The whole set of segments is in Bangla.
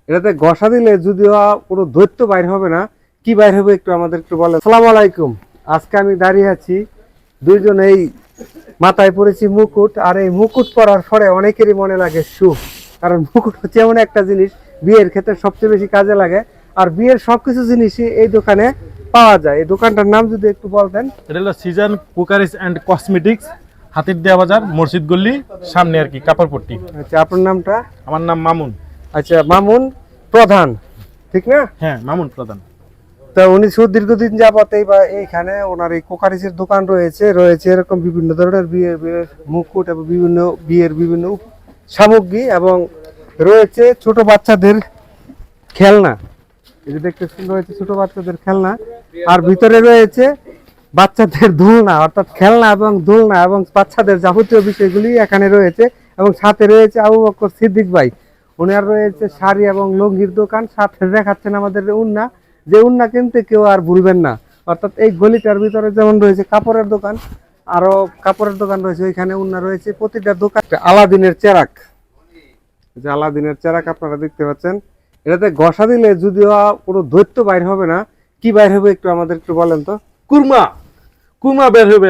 এটাতে ঘষা দিলে যদিও কোনো দৈত্য বাইর হবে না, কি বাইর হবে একটু আমাদের একটু বলেন। আসসালামু আলাইকুম। আজকে আমি দাঁড়িয়ে আছি, দুইজন এই মাথায় পরেছি মুকুট, আর এই মুকুট পরার পরে অনেকেরই মনে লাগে সুখ। কারণ মুকুট হচ্ছে এমন একটা জিনিস বিয়ের ক্ষেত্রে সবচেয়ে বেশি কাজে লাগে, আর বিয়ের সবকিছু জিনিসই এই দোকানে পাওয়া যায়। এই দোকানটার নাম যদি একটু বলতেন। এটা হলো season cookeries and cosmetics, Hatirdia বাজার, মসজিদ গল্লি সামনে আর কি, কাপড়পট্টি। আচ্ছা, আপনার নামটা? আমার নাম মামুন। আচ্ছা, মামুন প্রধান, ঠিক না? হ্যাঁ, মামুন প্রধান। তা উনি দীর্ঘদিন যাবত এইখানে ওনার এই কোকারিজের দোকান রয়েছে এরকম বিভিন্ন ধরনের বিয়ের মুকুট এবং বিভিন্ন সামগ্রী, এবং রয়েছে ছোট বাচ্চাদের খেলনা। এই যে দেখতেছেন, রয়েছে ছোট বাচ্চাদের খেলনা, আর ভিতরে রয়েছে বাচ্চাদের দোলনা, অর্থাৎ খেলনা এবং দোলনা এবং বাচ্চাদের যাবতীয় বিষয়গুলি এখানে রয়েছে। এবং সাথে রয়েছে আবু বকর সিদ্দিক ভাই, ওনার রয়েছে শাড়ি এবং লুঙ্গির দোকান, সাথে দেখাচ্ছেন আমাদের উন্না, যে উন্না কিনতে কেউ আর ভুলবেন না। অর্থাৎ এই গলিটার ভিতরে যেমন রয়েছে কাপড়ের দোকান, আরো কাপড়ের দোকান রয়েছে, ওইখানে উন্না রয়েছে। প্রতিটা দোকান আলাদিনের চেরাক, যে আলাদিনের চেরাক আপনারা দেখতে পাচ্ছেন। এটাতে ঘষা দিলে যদিও কোনো দৈত্য বাইর হবে না, কি বাইর হবে একটু আমাদের একটু বলেন তো। কুরমা বের হবে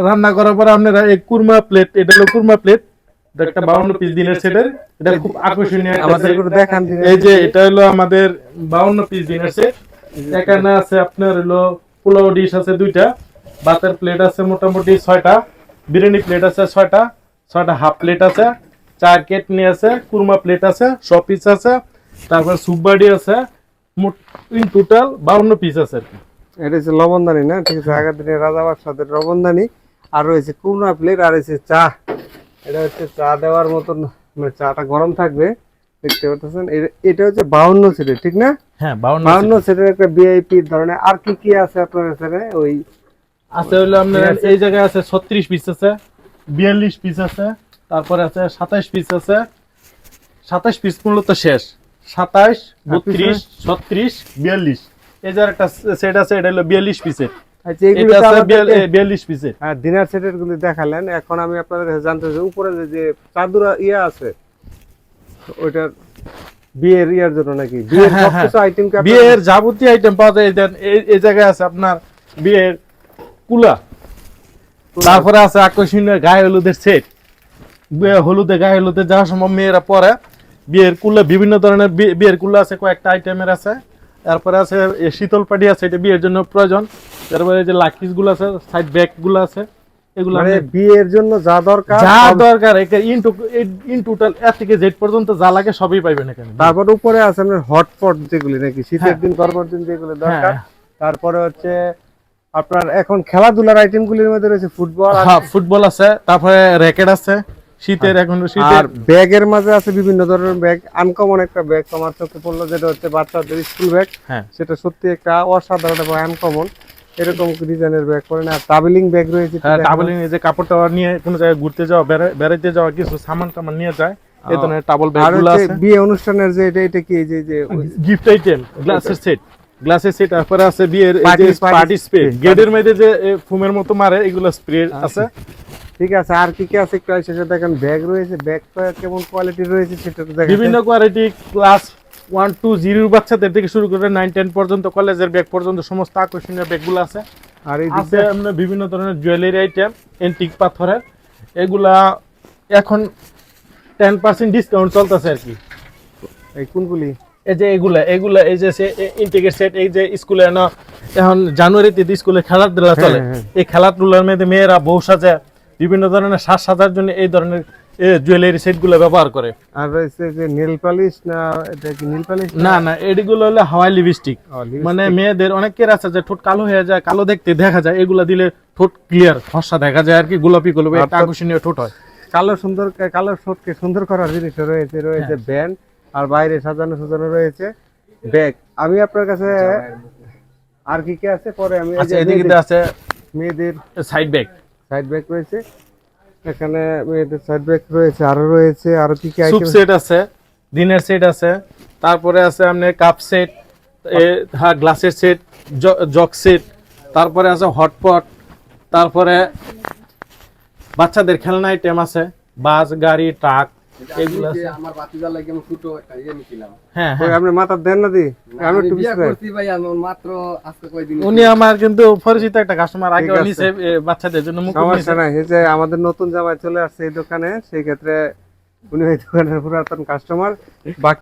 রান্না করার পরে আপনারা এই কুরমা প্লেট, এটা হলো কুরমা প্লেট, একটা 52 পিস দিনের সেটের। এটা খুব আকর্ষণীয় আমাদের একটু দেখান। এই যে এটা হলো আমাদের 52 পিস দিনের সেট। এখানে আছে আপনার হলো পোলাও ডিশ আছে 2টা, ভাতের প্লেট আছে মোটামুটি 6টা, বিরিয়ানি প্লেট আছে 6টা হাফ প্লেট আছে, 4 কেটনি আছে, কুরমা প্লেট আছে, শপিস আছে, তারপর সুপ বাড়ি আছে, মোট ইন টোটাল 52 পিস আছে আর কি। এটা হচ্ছে লবণদানি না? ঠিক আছে, আগের দিনের রাজা বাদশাদের লবণদানি। আর রয়েছে কুমড়া প্লেট, আর রয়েছে চা। এটা হচ্ছে চা দেওয়ার মতন, মানে চাটা গরম থাকবে, দেখতে পাচ্ছেন। এটা হচ্ছে 52 সিটের, ঠিক না? হ্যাঁ, 52 সিটের একটা ভিআইপি ধরনের। আর কি কি আছে আপনার এখানে? ওই আছে হলো আপনার এই জায়গায় আছে 36 পিস আছে, 42 পিস আছে, তারপরে আছে 27 পিস আছে। 27 পিস মূলত শেষ, 27, 32, 36, 42। এই যে একটা সেট আছে, এটা হলো 42 পিসের। আচ্ছা, এইগুলো এটা তো আছে আমাদেরকে 42 পিসের। ডিনার সেটের গুলি দেখালেন। এখন আমি আপনাদের কাছে জানতে চাই, উপরে যে চাদুরা ইয়া আছে, ওইটার বিয়ের ইয়ার জন্য নাকি? বিয়ের সবকিছু আইটেম কি বিয়ের যাবতীয় আইটেম পাওয়া যায়। এই জায়গায় আছে আপনার বিয়ের কুলা, তারপরে আছে আকর্ষণীয় গায়ে হলুদের সেট। গায়ে হলুদে যাওয়ার সময় মেয়েরা পরে বিয়ের কুলা, বিভিন্ন ধরনের বিয়ের কুলা আছে, কয়েকটা আইটেমের আছে। তারপরে আছে শীতল পাটি আছে, এটা বিয়ের জন্য প্রয়োজন। তারপরে যে লাকিস গুলো আছে, সাইড ব্যাগ গুলো আছে, এগুলো মানে বিয়ের জন্য যা দরকার ইন টোটাল এ থেকে জেড পর্যন্ত যা লাগে সবই পাইবেন এখানে। তারপর উপরে আছে আপনার হটপট, যেগুলি নাকি শীতের দিন গরমের দিন যেগুলো দরকার। তারপরে হচ্ছে আপনার এখন খেলাধুলার আইটেম গুলির মধ্যে রয়েছে ফুটবল আছে, তারপরে র্যাকেট আছে শীতের, এখন শীতের। আর ব্যাগের মাঝে আছে বিভিন্ন ধরনের ব্যাগ। আনকমন একটা ব্যাগ আমার চোখে পড়লো, যেটা হচ্ছে বাচ্চাদের স্কুল ব্যাগ। সেটা সত্যি একটা অসাধারণ এবং আনকমন, এরকম ডিজাইনের ব্যাগ করে না। ট্রাভেলিং ব্যাগ রয়েছে, ট্রাভেলিং এই যে কাপড়টা নিয়ে কোনো জায়গায় ঘুরতে যাওয়া, বেড়াইতে যাওয়া, কিছু সামান টামান নিয়ে যায়, এই ধরনের ট্রাভেল ব্যাগগুলো আছে। বিয়ে অনুষ্ঠানের যে এটা কি যে গিফট আইটেম, গ্লাসের সেট। তারপরে আছে বিয়ের পার্টি স্প্রে, গেটের মধ্যে যে ফুমের মতো মারে, এগুলো স্প্রে আছে। ঠিক আছে, আর কি কি আছে একটু শেষে দেখেন। ব্যাগ রয়েছে, ব্যাগ কেমন কোয়ালিটির রয়েছে সেটা তো দেখেন। বিভিন্ন কোয়ালিটি, ক্লাস 1 to 0 বাচ্চাদের থেকে শুরু করে 9-10 পর্যন্ত, কলেজের ব্যাগ পর্যন্ত সমস্ত আকর্ষণীয় ব্যাগগুলো আছে। আর এই আছে বিভিন্ন ধরনের জুয়েলারি আইটেম, এন্টিক পাথরের, এগুলা এখন 10% ডিসকাউন্ট চলতেছে আর কি। এই কোনগুলি? এই যে এগুলা এই যে ইন্টিগ্রেট সেট, এই যে স্কুলে এখন জানুয়ারিতে স্কুলে খেলাধুলা চলে, এই খেলাধুলার মধ্যে মেয়েরা বউ সাজে, বিভিন্ন ধরনের সাজ সাজার জন্য এই ধরনের জুয়েলারি সেট গুলো ব্যবহার করে। আর রয়েছে যে নেল পালিশ, না এটা কি নেল পালিশ? না, এগুলো হলো হাওয়াই লিপস্টিক। মানে মেয়েদের অনেকের আছে যে ঠোঁট কালো হয়ে যায়, কালো দেখতে দেখা যায়, এগুলা দিলে ঠোঁট ক্লিয়ার ফর্সা দেখা যায় আর কি, গোলাপি গোলাপি একটা আকর্ষণীয় ঠোঁট হয়। কালো ঠোঁটকে সুন্দর করার জিনিস রয়েছে ব্যান্ড, আর বাইরে সাজানো রয়েছে ব্যাগ। আমি আপনার কাছে আর কি কি আছে পরে আমি এদিকে আছে মেয়েদের সাইড ব্যাগ রয়েছে, এখানে মেয়েদের সাইড ব্যাগ রয়েছে, আরো কি কি আইটেম? সেট আছে, ডিনার সেট আছে, তারপরে আছে আপনার কাপ সেট, গ্লাসের সেট, জগ সেট, তারপরে আছে হটপট, তারপরে বাচ্চাদের খেলনা আইটেম আছে, বাস, গাড়ি, ট্রাক, এগুলো আছে। আমার বাতিজার লাগে আমি ছোট একটা ইয়ে নিছিলাম। হ্যাঁ ওই হ্যাঁ আপনি মাথার দেন না দি আমি আমি একটু বিয়া পিছনে করছি ভাই আমি মাত্র আজকে কয়দিন উনি আমার কিন্তু পরিচিত একটা কাস্টমার, আগে ঠিক আছে। নিছে বাচ্চাদের জন্য মুকুট সমস্যা নিছে। নাই এই যে আমাদের নতুন জামাই চলে আসছে এই দোকানে, সেই ক্ষেত্রে উনি এই দোকানের পুরাতন কাস্টমার। বাকি